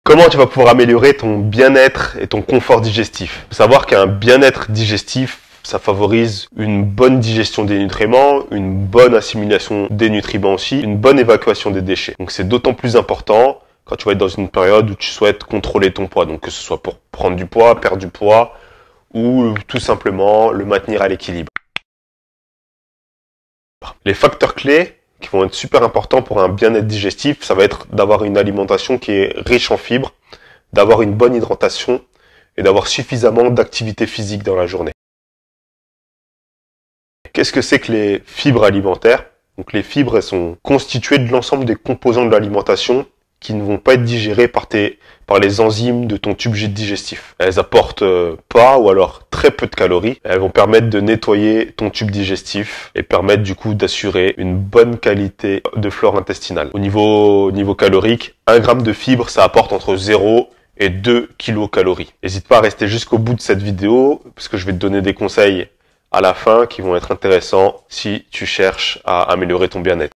Comment tu vas pouvoir améliorer ton bien-être et ton confort digestif? Il faut savoir qu'un bien-être digestif, ça favorise une bonne digestion des nutriments, une bonne assimilation des nutriments aussi, une bonne évacuation des déchets. Donc c'est d'autant plus important quand tu vas être dans une période où tu souhaites contrôler ton poids. Donc que ce soit pour prendre du poids, perdre du poids ou tout simplement le maintenir à l'équilibre. Les facteurs clés qui vont être super importants pour un bien-être digestif, ça va être d'avoir une alimentation qui est riche en fibres, d'avoir une bonne hydratation et d'avoir suffisamment d'activité physique dans la journée. Qu'est-ce que c'est que les fibres alimentaires? Donc les fibres, elles sont constituées de l'ensemble des composants de l'alimentation qui ne vont pas être digérés par les enzymes de ton tube digestif. Elles apportent pas ou alors très peu de calories. Elles vont permettre de nettoyer ton tube digestif et permettre du coup d'assurer une bonne qualité de flore intestinale. Au niveau calorique, 1 gramme de fibres, ça apporte entre 0 et 2 kilocalories. N'hésite pas à rester jusqu'au bout de cette vidéo parce que je vais te donner des conseils à la fin qui vont être intéressants si tu cherches à améliorer ton bien-être.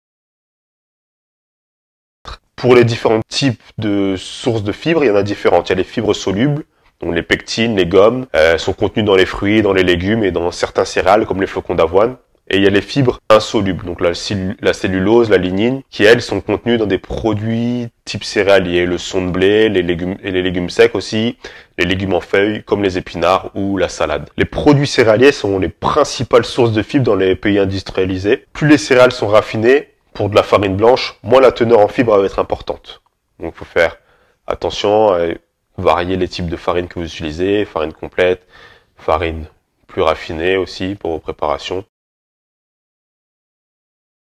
Pour les différents types de sources de fibres, il y en a différentes. Il y a les fibres solubles, donc les pectines, les gommes, sont contenues dans les fruits, dans les légumes et dans certains céréales comme les flocons d'avoine. Et il y a les fibres insolubles, donc la cellulose, la lignine, qui elles sont contenues dans des produits type céréaliers, le son de blé, les légumes secs aussi, les légumes en feuilles comme les épinards ou la salade. Les produits céréaliers sont les principales sources de fibres dans les pays industrialisés. Plus les céréales sont raffinées, pour de la farine blanche, moins la teneur en fibres va être importante. Donc il faut faire attention à varier les types de farine que vous utilisez, farine complète, farine plus raffinée aussi pour vos préparations.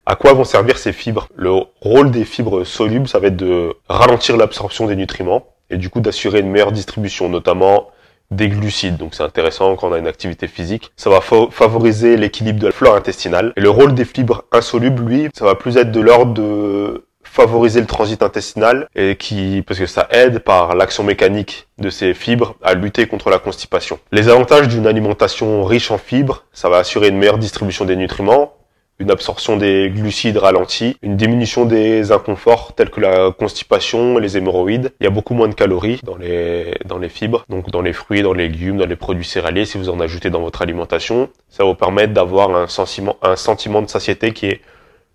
À quoi vont servir ces fibres? Le rôle des fibres solubles, ça va être de ralentir l'absorption des nutriments et du coup d'assurer une meilleure distribution, notamment des glucides. Donc c'est intéressant quand on a une activité physique. Ça va favoriser l'équilibre de la flore intestinale. Et le rôle des fibres insolubles, lui, ça va plus être de l'ordre de favoriser le transit intestinal parce que ça aide par l'action mécanique de ces fibres à lutter contre la constipation. Les avantages d'une alimentation riche en fibres, ça va assurer une meilleure distribution des nutriments, une absorption des glucides ralentie, une diminution des inconforts tels que la constipation et les hémorroïdes. Il y a beaucoup moins de calories dans les fibres, donc dans les fruits, dans les légumes, dans les produits céréaliers. Si vous en ajoutez dans votre alimentation, ça va vous permettre d'avoir un sentiment de satiété qui est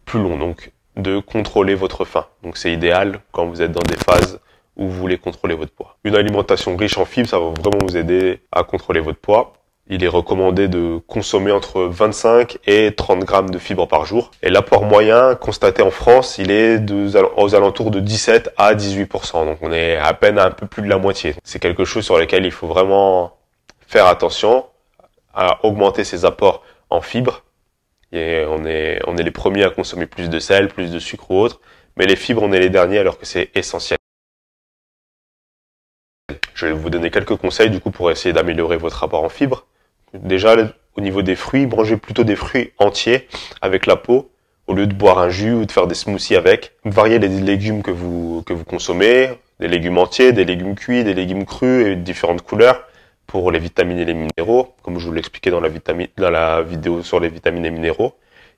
plus long, donc de contrôler votre faim. Donc c'est idéal quand vous êtes dans des phases où vous voulez contrôler votre poids. Une alimentation riche en fibres, ça va vraiment vous aider à contrôler votre poids. Il est recommandé de consommer entre 25 et 30 grammes de fibres par jour. Et l'apport moyen constaté en France, il est aux alentours de 17 à 18%. Donc on est à peine à un peu plus de la moitié. C'est quelque chose sur lequel il faut vraiment faire attention à augmenter ses apports en fibres. Et on est les premiers à consommer plus de sel, plus de sucre ou autre. Mais les fibres, on est les derniers alors que c'est essentiel. Je vais vous donner quelques conseils du coup pour essayer d'améliorer votre apport en fibres. Déjà, au niveau des fruits, mangez plutôt des fruits entiers avec la peau au lieu de boire un jus ou de faire des smoothies avec. Variez les légumes que vous consommez, des légumes entiers, des légumes cuits, des légumes crus et de différentes couleurs pour les vitamines et les minéraux, comme je vous l'expliquais dans la vidéo sur les vitamines et minéraux.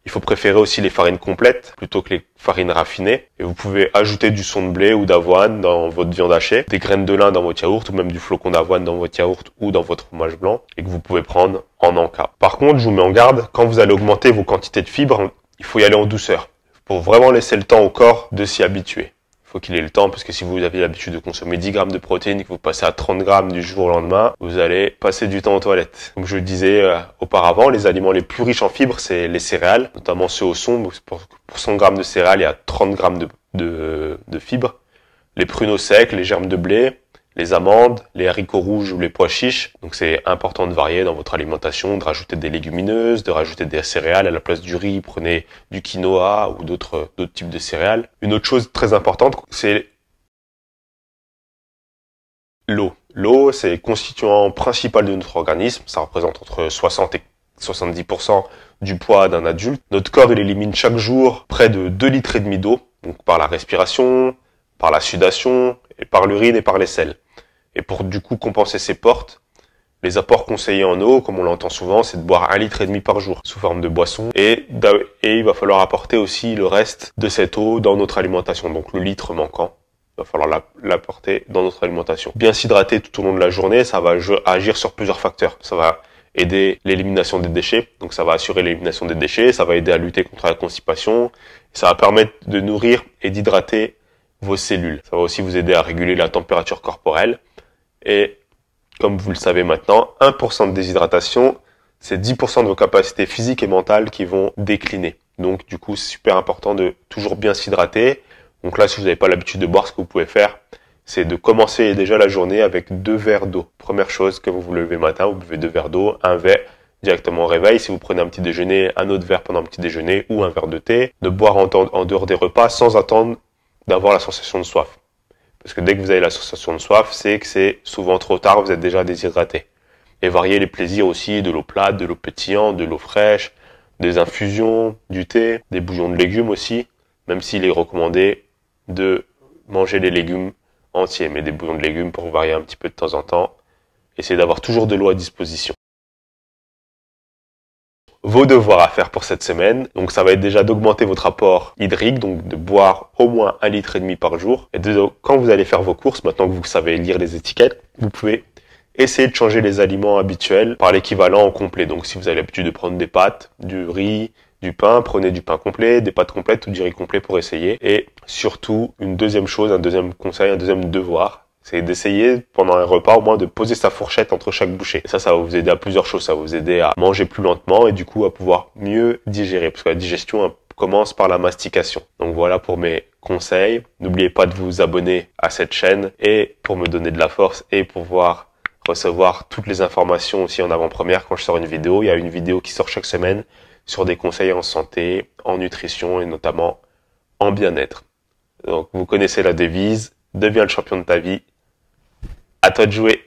Il faut préférer aussi les farines complètes plutôt que les farines raffinées. Et vous pouvez ajouter du son de blé ou d'avoine dans votre viande hachée, des graines de lin dans votre yaourt ou même du flocon d'avoine dans votre yaourt ou dans votre fromage blanc et que vous pouvez prendre en encas. Par contre, je vous mets en garde, quand vous allez augmenter vos quantités de fibres, il faut y aller en douceur pour vraiment laisser le temps au corps de s'y habituer. Il faut qu'il ait le temps parce que si vous avez l'habitude de consommer 10 grammes de protéines et que vous passez à 30 grammes du jour au lendemain, vous allez passer du temps aux toilettes. Comme je le disais auparavant, les aliments les plus riches en fibres, c'est les céréales, notamment ceux au son. Pour 100 grammes de céréales, il y a 30 grammes de fibres. Les pruneaux secs, les germes de blé, les amandes, les haricots rouges ou les pois chiches. Donc c'est important de varier dans votre alimentation, de rajouter des légumineuses, de rajouter des céréales à la place du riz. Prenez du quinoa ou d'autres types de céréales. Une autre chose très importante, c'est l'eau. L'eau, c'est le constituant principal de notre organisme. Ça représente entre 60 et 70% du poids d'un adulte. Notre corps, il élimine chaque jour près de 2,5 litres d'eau, donc par la respiration, par la sudation, et par l'urine et par les selles. Et pour du coup compenser ces pertes, les apports conseillés en eau, comme on l'entend souvent, c'est de boire 1,5 litre par jour sous forme de boisson. Et il va falloir apporter aussi le reste de cette eau dans notre alimentation, donc le litre manquant. il va falloir l'apporter dans notre alimentation. Bien s'hydrater tout au long de la journée, ça va agir sur plusieurs facteurs. Ça va aider l'élimination des déchets, donc ça va assurer l'élimination des déchets, ça va aider à lutter contre la constipation, ça va permettre de nourrir et d'hydrater vos cellules. Ça va aussi vous aider à réguler la température corporelle. Et comme vous le savez maintenant, 1% de déshydratation, c'est 10% de vos capacités physiques et mentales qui vont décliner. Donc du coup, c'est super important de toujours bien s'hydrater. Donc là, si vous n'avez pas l'habitude de boire, ce que vous pouvez faire, c'est de commencer déjà la journée avec 2 verres d'eau. Première chose, que vous vous levez le matin, vous buvez 2 verres d'eau, un verre directement au réveil. Si vous prenez un petit déjeuner, un autre verre pendant un petit déjeuner ou un verre de thé. De boire en dehors des repas sans attendre d'avoir la sensation de soif. Parce que dès que vous avez la sensation de soif, c'est que c'est souvent trop tard, vous êtes déjà déshydraté. Et varier les plaisirs aussi, de l'eau plate, de l'eau pétillante, de l'eau fraîche, des infusions, du thé, des bouillons de légumes aussi, même s'il est recommandé de manger les légumes entiers, mais des bouillons de légumes pour varier un petit peu de temps en temps. Essayez d'avoir toujours de l'eau à disposition. Vos devoirs à faire pour cette semaine, donc ça va être déjà d'augmenter votre apport hydrique, donc de boire au moins 1,5 litre par jour. Et quand vous allez faire vos courses, maintenant que vous savez lire les étiquettes, vous pouvez essayer de changer les aliments habituels par l'équivalent en complet. Donc si vous avez l'habitude de prendre des pâtes, du riz, du pain, prenez du pain complet, des pâtes complètes ou du riz complet pour essayer. Et surtout, une deuxième chose, un deuxième conseil, un deuxième devoir, c'est d'essayer pendant un repas au moins de poser sa fourchette entre chaque bouchée. Et ça va vous aider à plusieurs choses. Ça va vous aider à manger plus lentement et du coup à pouvoir mieux digérer. Parce que la digestion commence par la mastication. Donc voilà pour mes conseils. N'oubliez pas de vous abonner à cette chaîne et pour me donner de la force et pouvoir recevoir toutes les informations aussi en avant-première quand je sors une vidéo. Il y a une vidéo qui sort chaque semaine sur des conseils en santé, en nutrition et notamment en bien-être. Donc vous connaissez la devise, deviens le champion de ta vie. À toi de jouer.